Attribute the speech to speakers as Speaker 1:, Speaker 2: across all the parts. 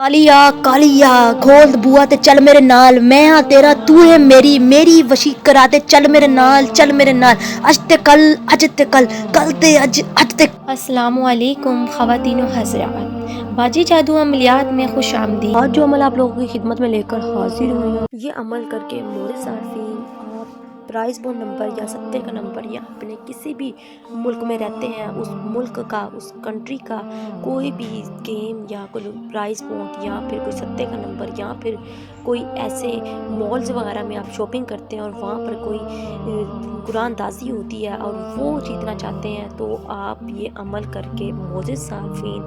Speaker 1: ਕਾਲੀਆ ਕਾਲੀਆ ਖੋਲ ਬੂਆ ਤੇ ਚੱਲ ਮੇਰੇ ਨਾਲ, ਮੈਂ ਹਾਂ ਤੇਰਾ ਤੂੰ ਹੈ ਮੇਰੀ, ਮੇਰੀ ਵਸ਼ੀ ਕਰਾ ਤੇ ਚੱਲ ਮੇਰੇ ਨਾਲ, ਚੱਲ ਮੇਰੇ ਨਾਲ, ਅੱਜ ਤੇ ਕੱਲ, ਅੱਜ ਤੇ ਕੱਲ, ਕੱਲ ਤੇ ਅੱਜ, ਅੱਜ ਤੇ। अस्सलामु अलैकुम ख़वातीनो हज़रात, बाजी जादू अमलियात में खुश आमदीद। आज जो अमल आप लोगों की खिदमत में लेकर हाजिर हुई हूँ, ये अमल करके मोरे सार्फिन आप प्राइस बॉन्ड नंबर या सत्ते का नंबर या अपने किसी भी मुल्क में रहते हैं उस मुल्क का, उस कंट्री का कोई भी गेम या कोई प्राइस बॉन्ड या फिर कोई सत्ते का नंबर या फिर कोई ऐसे मॉल्स वगैरह में आप शॉपिंग करते हैं और वहाँ पर कोई कुरानदाजी होती है और वो जीतना चाहते हैं, तो आप ये अमल करके मोज़िज़ सार्फिन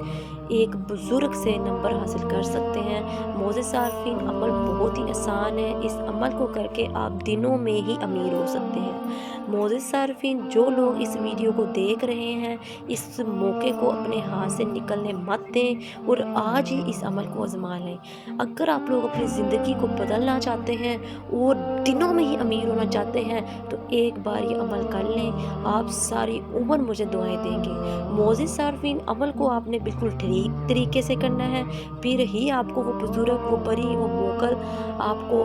Speaker 1: एक बुज़ुर्ग से नंबर हासिल कर सकते हैं। मोज़िज़ सार्फिन अमल बहुत ही आसान है, इस अमल को करके आप दिनों में ही अमीर हो सकते हैं। मोज़िज़ सार्फिन जो लोग इस वीडियो को देख रहे हैं, इस मौके को अपने हाथ से निकलने मत दें और आज ही इस अमल को आजमा लें। अगर आप लोग अपनी ज़िंदगी को बदलना चाहते हैं और दिनों में ही अमीर होना चाहते हैं, तो एक बार ये अमल कर लें, आप सारी उम्र मुझे दुआएं देंगे। मोज़िज़ सार्फिन अमल को आपने बिल्कुल ठीक तरीके से करना है, फिर ही आपको वो बुजुर्ग, वो परी, वो मोकल आपको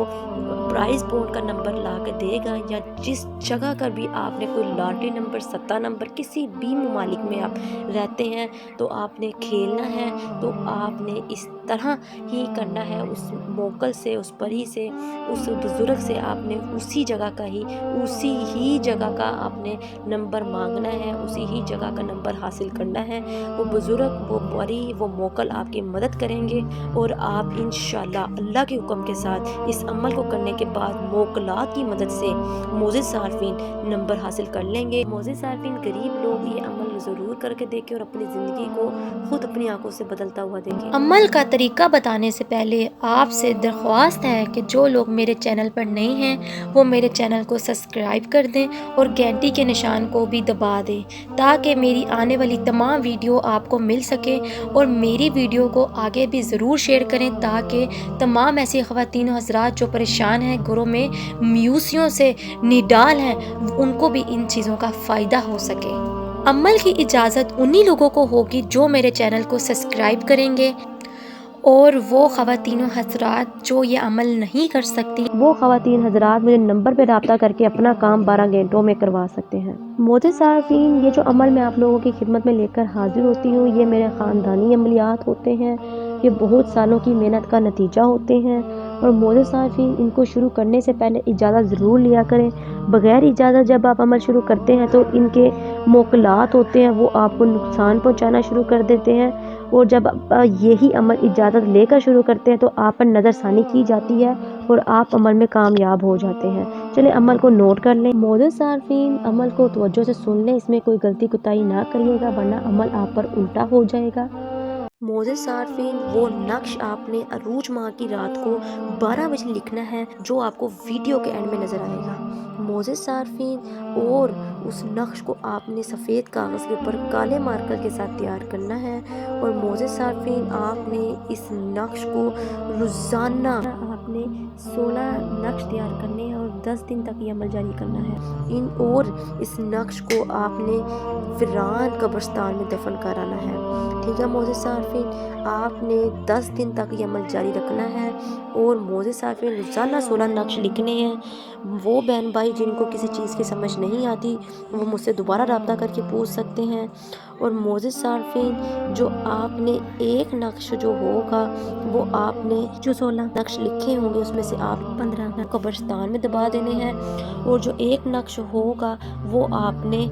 Speaker 1: प्राइस बॉन्ड का नंबर ला के देगा। या जिस जगह का भी आपने कोई लॉटरी नंबर, सत्ता नंबर, किसी भी ममालिक में आप रहते हैं तो आपने खेलना है, तो आपने इस तरह ही करना है। उस मोकल से, उस परी से, उस बुजुर्ग से आपने उसी जगह का ही, उसी ही जगह का आपने नंबर मांगना है, उसी ही जगह का नंबर हासिल करना है। वो बुजुर्ग, वो परी, वो मोकल आपकी मदद करेंगे और आप इंशाल्लाह अल्लाह के हुक्म के साथ इस अमल को करने के बाद मोकलात की मदद से मोज़िज़ सार्फिन नंबर हासिल कर लेंगे। मोज़िज़ सार्फिन गरीब लोग ये अमल ज़रूर करके देखें और अपनी ज़िंदगी को खुद अपनी आंखों से बदलता हुआ देखें। अमल का तरीका बताने से पहले आपसे दरख्वास्त है कि जो लोग मेरे चैनल पर नए हैं वो मेरे चैनल को सब्सक्राइब कर दें और घंटी के निशान को भी दबा दें, ताकि मेरी आने वाली तमाम वीडियो आपको मिल सके। और मेरी वीडियो को आगे भी ज़रूर शेयर करें, ताकि तमाम ऐसी ख़वातीन हज़रात जो परेशान हैं, घरों में म्यूसियों से निडाल हैं, उनको भी इन चीज़ों का फ़ायदा हो सके। अमल की इजाज़त उन्हीं लोगों को होगी जो मेरे चैनल को सब्सक्राइब करेंगे, और वो ख़वातीन हज़रात जो ये अमल नहीं कर सकती, वो ख़वातीन हज़रात मुझे नंबर पे रब्ता करके अपना काम 12 घंटों में करवा सकते हैं। मोज़िज़ सार्फिन ये जो अमल मैं आप लोगों की खिदमत में लेकर हाजिर होती हूँ, ये मेरे ख़ानदानी अमलियात होते हैं, ये बहुत सालों की मेहनत का नतीजा होते हैं। और मोज़िज़ सार्फिन इनको शुरू करने से पहले इजाज़त ज़रूर लिया करें। बग़ैर इजाज़त जब आप अमल शुरू करते हैं तो इनके मोकलात होते हैं, वो आपको नुकसान पहुँचाना शुरू कर देते हैं। और जब यही अमल इजाज़त लेकर शुरू करते हैं तो आप पर नज़रसानी की जाती है और आप अमल में कामयाब हो जाते हैं। चलिए अमल को नोट कर लें। मोज़िज़ सार्फिन अमल को तवज्जो से सुन लें, इसमें कोई गलती कोताही ना करिएगा वरना अमल आप पर उल्टा हो जाएगा। मोज़िज़ सार्फिन वो नक्श आपने अरूज माह की रात को 12 बजे लिखना है, जो आपको वीडियो के एंड में नज़र आएगा। मोज़िज़ सार्फिन और उस नक्श को आपने सफ़ेद कागज़ के ऊपर काले मार्कर के साथ तैयार करना है। और मोज़िज़ सार्फिन आपने इस नक्श को रोज़ाना आपने 16 नक्श तैयार करने हैं और 10 दिन तक ये अमल जारी करना है। और इस नक्श को आपने वीरान कब्रिस्तान में दफन कराना है। ठीक है मोज़िज़ सार्फिन, आपने 10 दिन तक ये अमल जारी रखना है। और मोज़िज़ सार्फिन रोज़ाना 16 नक्श लिखने हैं। वो बहन भाई जिनको किसी चीज़ की समझ नहीं आती वो मुझसे दोबारा रब्ता करके पूछ सकते हैं। और मोज़िज़ सार्फिन जो आपने एक नक्श जो होगा वो आपने जो 16 नक्श लिखे होंगे उसमें से आप 15 कब्रिस्तान में दबा देने हैं। और जो एक नक्श होगा वो आपने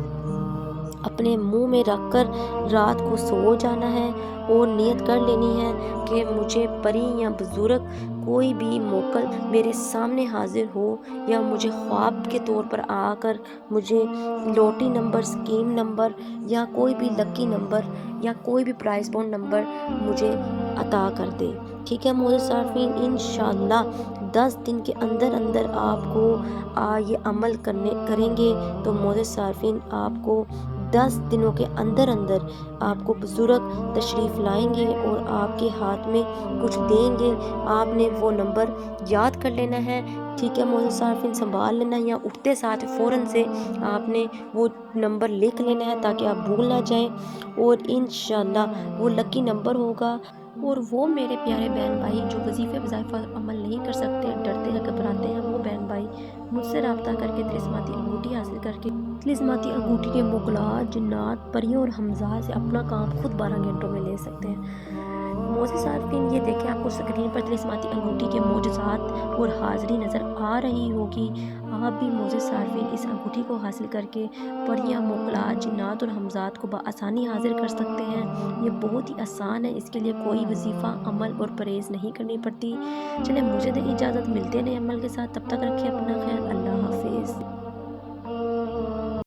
Speaker 1: अपने मुंह में रखकर रात को सो जाना है और नियत कर लेनी है कि मुझे परी या बुजुर्ग कोई भी मोकल मेरे सामने हाजिर हो या मुझे ख्वाब के तौर पर आकर मुझे लॉटरी नंबर, स्कीम नंबर या कोई भी लकी नंबर या कोई भी प्राइस बॉन्ड नंबर मुझे अता कर दे। ठीक है मोज़िज़ सार्फिन, इंशाअल्लाह 10 दिन के अंदर अंदर आपको ये अमल करेंगे तो मोज़िज़ सार्फिन आपको 10 दिनों के अंदर अंदर आपको बुजुर्ग तशरीफ़ लाएंगे और आपके हाथ में कुछ देंगे। आपने वो नंबर याद कर लेना है। ठीक है मोज़िज़ सार्फिन, संभाल लेना है, या उठते साथ फ़ौरन से आपने वो नंबर लिख लेना है ताकि आप भूल ना जाएं। और इंशाअल्लाह वो लकी नंबर होगा
Speaker 2: اور وہ میرے پیارے بہن بھائی جو وظیفے وظائف پر عمل نہیں کر سکتے، ڈرتے ہیں، گھبراتے ہیں، وہ بہن بھائی مجھ سے رابطہ کر کے طلسماتی انگوٹھی حاصل کر کے طلسماتی انگوٹھی کے مغلات، جنات، پریوں اور حمزات سے اپنا کام خود 12 گھنٹوں میں لے سکتے ہیں۔ موزے صارفین، یہ دیکھیں آپ کو سکرین پر طلسماتی انگوٹھی کے معجزات اور حاضری نظر آ رہی ہوگی۔ آپ بھی موزے صارفین اس انگوٹھی کو حاصل کر کے پریاں، مغلات، جنات اور حمزات کو بآسانی حاضر کر سکتے ہیں۔ یہ بہت ہی آسان ہے، اس کے لیے کوئی وظیفہ، عمل اور پرہیز نہیں کرنی پڑتی۔ چلیں مجھے دیں اجازت، ملتے ہیں نئے عمل کے ساتھ، تب تک رکھیں اپنا خیال، اللہ حافظ۔